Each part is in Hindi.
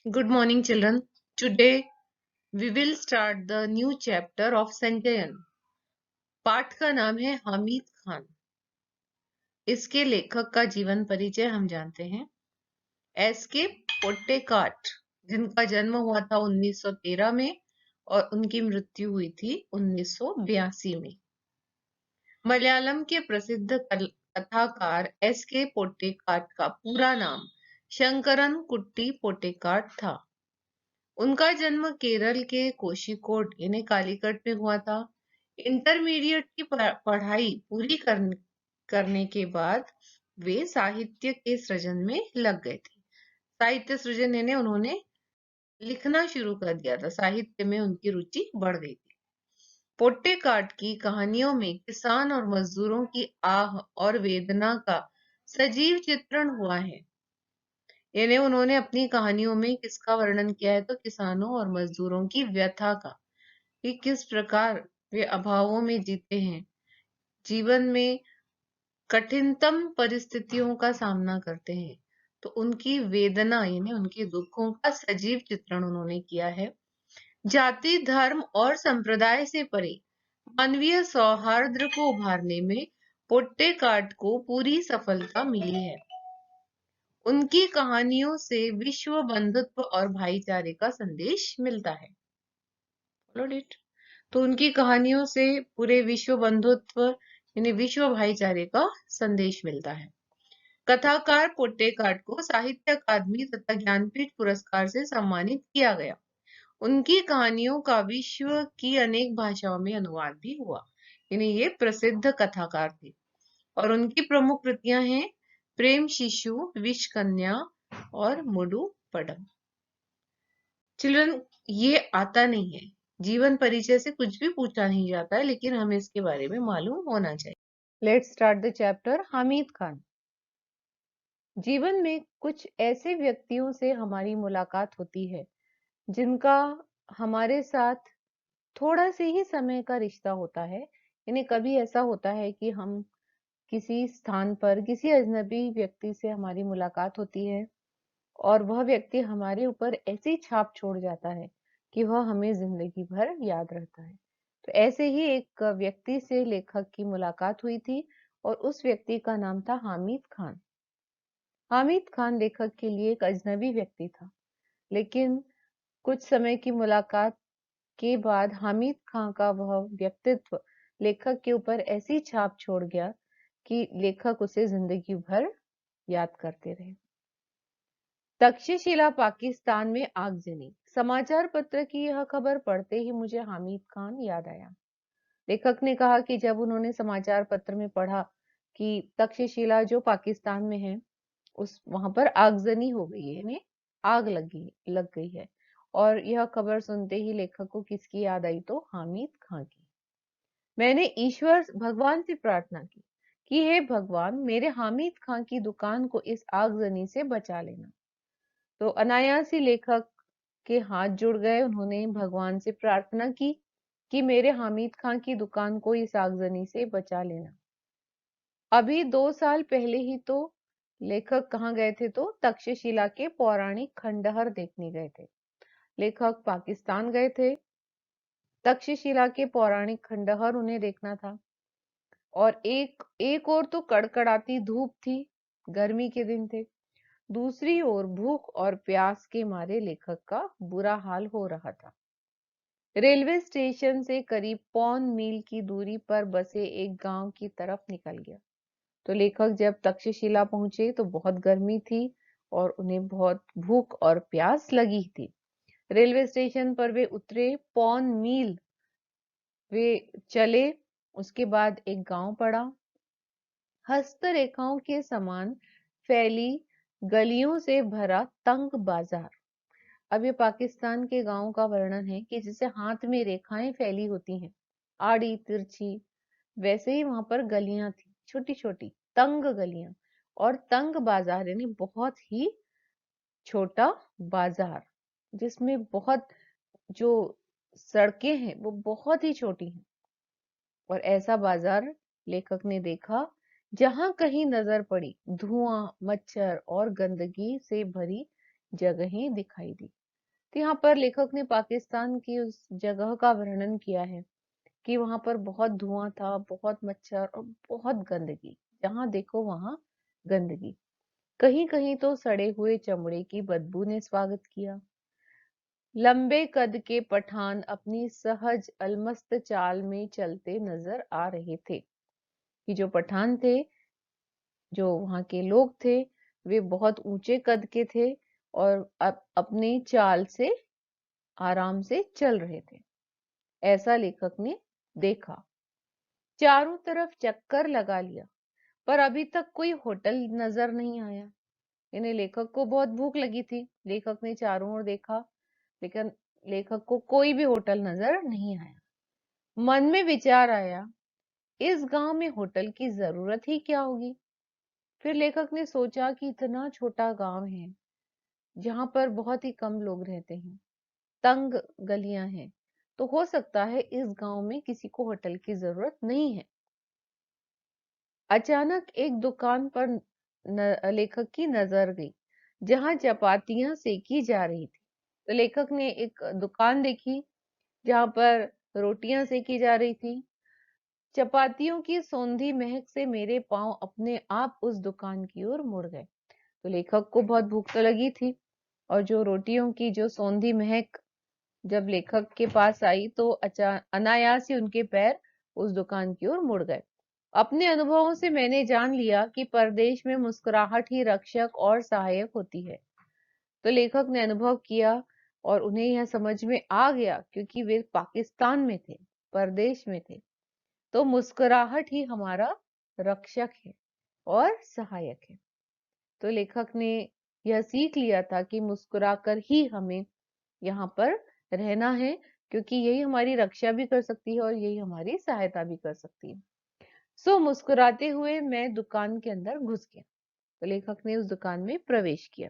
Good morning, children. Today we will start the new chapter of Sanjayan. पाठ का नाम है हामिद खान। इसके लेखक का जीवन परिचय हम जानते हैं। एस.के. पोट्टेकाट, जिनका जन्म हुआ था 1913 में और उनकी मृत्यु हुई थी 1982 में। मलयालम के प्रसिद्ध कथाकार एस.के. पोट्टेकाट का पूरा नाम शंकरन कुट्टी पोट्टेकाट था। उनका जन्म केरल के कोषिकोड यानी कालीकट में हुआ था। इंटरमीडिएट की पढ़ाई पूरी करने के बाद वे साहित्य के सृजन में लग गए थे। साहित्य सृजन यानी उन्होंने लिखना शुरू कर दिया था, साहित्य में उनकी रुचि बढ़ गई थी। पोट्टेकाट की कहानियों में किसान और मजदूरों की आह और वेदना का सजीव चित्रण हुआ है। यानी उन्होंने अपनी कहानियों में किसका वर्णन किया है, तो किसानों और मजदूरों की व्यथा का, कि किस प्रकार वे अभावों में जीते हैं, जीवन में कठिनतम परिस्थितियों का सामना करते हैं। तो उनकी वेदना यानी उनके दुखों का सजीव चित्रण उन्होंने किया है। जाति, धर्म और संप्रदाय से परे मानवीय सौहार्द को उभारने में पोट्टेकाट को पूरी सफलता मिली है। उनकी कहानियों से विश्व बंधुत्व और भाईचारे का संदेश मिलता है। तो उनकी कहानियों से पूरे विश्व बंधुत्व यानी विश्व भाईचारे का संदेश मिलता है। कथाकार पोट्टेकाट को साहित्य अकादमी तथा ज्ञानपीठ पुरस्कार से सम्मानित किया गया। उनकी कहानियों का विश्व की अनेक भाषाओं में अनुवाद भी हुआ। यानी ये प्रसिद्ध कथाकार थे और उनकी प्रमुख कृतियां हैं प्रेम शिशु, विष कन्या और मुडु पडम। चिल्ड्रन, ये आता नहीं है, जीवन परिचय से कुछ भी पूछा नहीं जाता है, लेकिन हमें इसके बारे में मालूम होना चाहिए। Let's start the chapter Hamid Khan. जीवन में कुछ ऐसे व्यक्तियों से हमारी मुलाकात होती है जिनका हमारे साथ थोड़ा से ही समय का रिश्ता होता है। यानी कभी ऐसा होता है कि हम किसी स्थान पर किसी अजनबी व्यक्ति से हमारी मुलाकात होती है और वह व्यक्ति हमारे ऊपर ऐसी छाप छोड़ जाता है कि वह हमें जिंदगी भर याद रहता है। तो ऐसे ही एक व्यक्ति से लेखक की मुलाकात हुई थी और उस व्यक्ति का नाम था हामिद खान। हामिद खान लेखक के लिए एक अजनबी व्यक्ति था, लेकिन कुछ समय की मुलाकात के बाद हामिद खान का वह व्यक्तित्व लेखक के ऊपर ऐसी छाप छोड़ गया कि लेखक उसे जिंदगी भर याद करते रहे। तक्षशिला पाकिस्तान में आगजनी। समाचार पत्र की यह खबर पढ़ते ही मुझे हामिद खान याद आया। लेखक ने कहा कि जब उन्होंने समाचार पत्र में पढ़ा कि तक्षशिला जो पाकिस्तान में है, वहां पर आगजनी हो गई है, यानी आग लग गई है, और यह खबर सुनते ही लेखक को किसकी याद आई, तो हामिद खान की। मैंने ईश्वर भगवान से प्रार्थना की कि हे भगवान, मेरे हामिद खान की दुकान को इस आगजनी से बचा लेना। तो अनायास ही लेखक के हाथ जुड़ गए। उन्होंने भगवान से प्रार्थना की कि मेरे हामिद खान की दुकान को इस आगजनी से बचा लेना। अभी 2 साल पहले ही तो लेखक कहाँ गए थे, तो तक्षशिला के पौराणिक खंडहर देखने गए थे। लेखक पाकिस्तान गए थे, तक्षशिला के पौराणिक खंडहर उन्हें देखना था। और एक और तो कड़कड़ाती धूप थी, गर्मी के दिन थे, दूसरी ओर भूख और प्यास के मारे लेखक का बुरा हाल हो रहा था। रेलवे स्टेशन से करीब 5 मील की दूरी पर बसे एक गांव की तरफ निकल गया। तो लेखक जब तक्षशिला पहुंचे तो बहुत गर्मी थी और उन्हें बहुत भूख और प्यास लगी थी। रेलवे स्टेशन पर वे उतरे, 5 मील वे चले, उसके बाद एक गांव पड़ा। हस्तरेखाओं के समान फैली गलियों से भरा तंग बाजार। अब ये पाकिस्तान के गांव का वर्णन है कि जैसे हाथ में रेखाएं फैली होती हैं, आड़ी तिरछी, वैसे ही वहां पर गलियां थी, छोटी छोटी तंग गलियां, और तंग बाजार यानी बहुत ही छोटा बाजार, जिसमें बहुत जो सड़कें हैं वो बहुत ही छोटी हैं। और ऐसा बाजार लेखक ने देखा जहां कहीं नजर पड़ी धुआं, मच्छर और गंदगी से भरी जगहें दिखाई दी। तो यहाँ पर लेखक ने पाकिस्तान की उस जगह का वर्णन किया है कि वहां पर बहुत धुआं था, बहुत मच्छर और बहुत गंदगी। जहां देखो वहां गंदगी। कहीं कहीं तो सड़े हुए चमड़े की बदबू ने स्वागत किया। लंबे कद के पठान अपनी सहज अलमस्त चाल में चलते नजर आ रहे थे। कि जो पठान थे, जो वहां के लोग थे, वे बहुत ऊंचे कद के थे और अपनी चाल से आराम से चल रहे थे। ऐसा लेखक ने देखा। चारों तरफ चक्कर लगा लिया, पर अभी तक कोई होटल नजर नहीं आया। इन्हें लेखक को बहुत भूख लगी थी। लेखक ने चारों ओर देखा, लेकिन लेखक को कोई भी होटल नजर नहीं आया। मन में विचार आया, इस गांव में होटल की जरूरत ही क्या होगी। फिर लेखक ने सोचा कि इतना छोटा गांव है, जहां पर बहुत ही कम लोग रहते हैं, तंग गलियां हैं, तो हो सकता है इस गांव में किसी को होटल की जरूरत नहीं है। अचानक एक दुकान पर लेखक की नजर गई, जहां चपातियां सेकी जा रही थी। तो लेखक ने एक दुकान देखी जहां पर रोटियां सेकी जा रही थी। चपातियों की सौंधी महक से मेरे पांव अपने आप उस दुकान की ओर मुड़ गए। तो लेखक को बहुत भूख तो लगी थी, और जो रोटियों की जो सौंधी महक जब लेखक के पास आई तो अनायास ही उनके पैर उस दुकान की ओर मुड़ गए। अपने अनुभवों से मैंने जान लिया कि परदेश में मुस्कुराहट ही रक्षक और सहायक होती है। तो लेखक ने अनुभव किया और उन्हें यह समझ में आ गया, क्योंकि वे पाकिस्तान में थे, परदेश में थे, तो मुस्कुराहट ही हमारा रक्षक है और सहायक है। तो लेखक ने यह सीख लिया था कि मुस्कुराकर ही हमें यहाँ पर रहना है, क्योंकि यही हमारी रक्षा भी कर सकती है और यही हमारी सहायता भी कर सकती है। सो मुस्कुराते हुए मैं दुकान के अंदर घुस गया। तो लेखक ने उस दुकान में प्रवेश किया।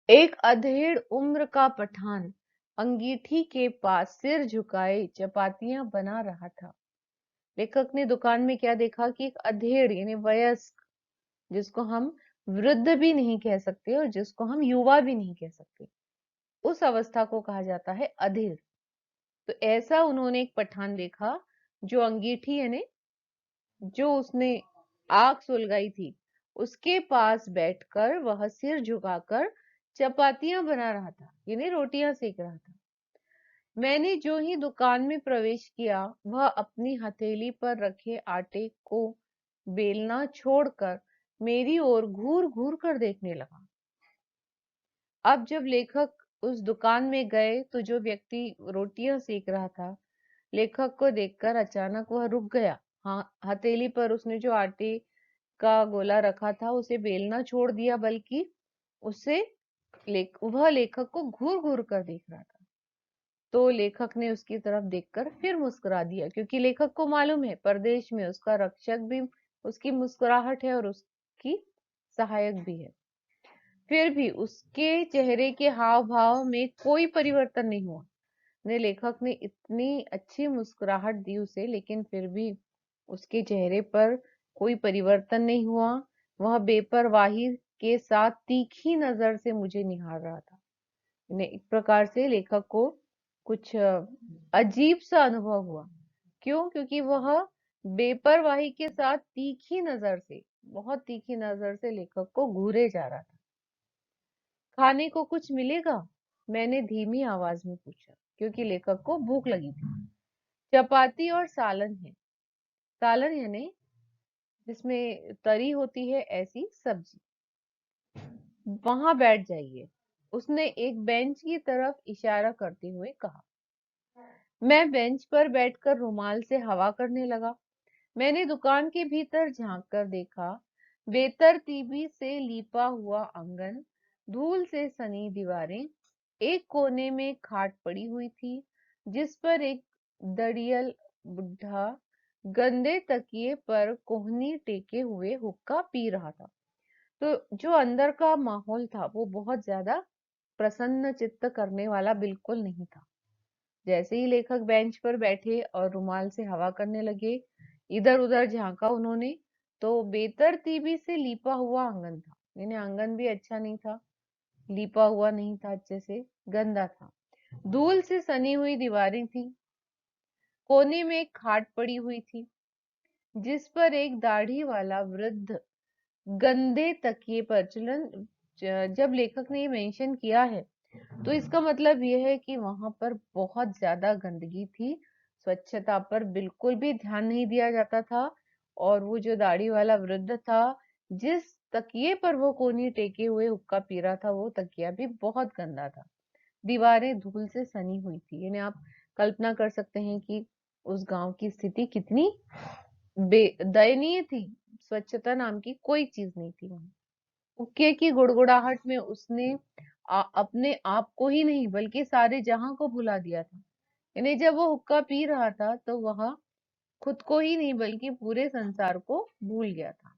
एक अधेड़ उम्र का पठान अंगीठी के पास सिर झुकाए चपातियां बना रहा था। लेखक ने दुकान में क्या देखा कि एक अधेड़ यानी वयस्क, जिसको हम वृद्ध भी नहीं कह सकते और जिसको हम युवा भी नहीं कह सकते, उस अवस्था को कहा जाता है अधेड़। तो ऐसा उन्होंने एक पठान देखा जो अंगीठी यानी जो उसने आग सुलगाई थी, उसके पास बैठकर वह सिर झुकाकर चपातियां बना रहा था, यानी रोटियां सेक रहा था। मैंने जो ही दुकान में प्रवेश किया, वह अपनी हथेली पर रखे आटे को बेलना छोड़कर मेरी ओर घूर घूर कर देखने लगा। अब जब लेखक उस दुकान में गए तो जो व्यक्ति रोटियां सेक रहा था, लेखक को देखकर अचानक वह रुक गया। हाँ, हथेली पर उसने जो आटे का गोला रखा था उसे बेलना छोड़ दिया, बल्कि उसे वह लेखक को घूर घूर कर देख रहा था। तो लेखक ने उसकी तरफ देखकर फिर मुस्कुरा दिया, क्योंकि लेखक को मालूम है परदेश में उसका रक्षक भी उसकी मुस्कुराहट है और उसकी सहायक भी है। फिर भी उसके चेहरे के हाव भाव में कोई परिवर्तन नहीं हुआ। ने लेखक ने इतनी अच्छी मुस्कुराहट दी उसे, लेकिन फिर भी उसके चेहरे पर कोई परिवर्तन नहीं हुआ। वह बेपरवाही के साथ तीखी नजर से मुझे निहार रहा था। एक प्रकार से लेखक को कुछ अजीब सा अनुभव हुआ। क्यों? क्योंकि वह बेपरवाही के साथ तीखी नजर से, बहुत तीखी नजर से लेखक को घूरे जा रहा था। खाने को कुछ मिलेगा? मैंने धीमी आवाज में पूछा, क्योंकि लेखक को भूख लगी थी। चपाती और सालन है। सालन यानी जिसमें तरी होती है, ऐसी सब्जी। वहां बैठ जाइए, उसने एक बेंच की तरफ इशारा करते हुए कहा। मैं बेंच पर बैठकर रुमाल से हवा करने लगा। मैंने दुकान के भीतर झांक कर देखा। बेतरतीबी से लीपा हुआ आंगन, धूल से सनी दीवारें, एक कोने में खाट पड़ी हुई थी जिस पर एक दड़ियल बुढ़ा गंदे तकिए पर कोहनी टेके हुए हुक्का पी रहा था। तो जो अंदर का माहौल था वो बहुत ज्यादा प्रसन्न चित्त करने वाला बिल्कुल नहीं था। जैसे ही लेखक बेंच पर बैठे और रुमाल से हवा करने लगे, इधर उधर झांका उन्होंने, तो बेतरतीबी से लीपा हुआ आंगन था। यानी आंगन भी अच्छा नहीं था, लीपा हुआ नहीं था अच्छे से, गंदा था। धूल से सनी हुई दीवारें थी। कोने में एक खाट पड़ी हुई थी जिस पर एक दाढ़ी वाला वृद्ध गंदे तकिए पर चिल्ड्रन, जब लेखक ने ये मेंशन किया है तो इसका मतलब ये है कि वहां पर बहुत ज्यादा गंदगी थी, स्वच्छता पर बिल्कुल भी ध्यान नहीं दिया जाता था। और वो जो दाढ़ी वाला वृद्ध था, जिस तकिए पर वो कोनी टेके हुए हुक्का पी रहा था, वो तकिया भी बहुत गंदा था। दीवारें धूल से सनी हुई थी। यानी आप कल्पना कर सकते हैं कि उस गांव की स्थिति कितनी दयनीय थी। स्वच्छता नाम की कोई चीज नहीं थी वहां। हुक्के की गुड़गुड़ाहट में उसने अपने आप को ही नहीं बल्कि सारे जहां को भुला दिया था। यानी जब वो हुक्का पी रहा था तो वह खुद को ही नहीं बल्कि पूरे संसार को भूल गया था।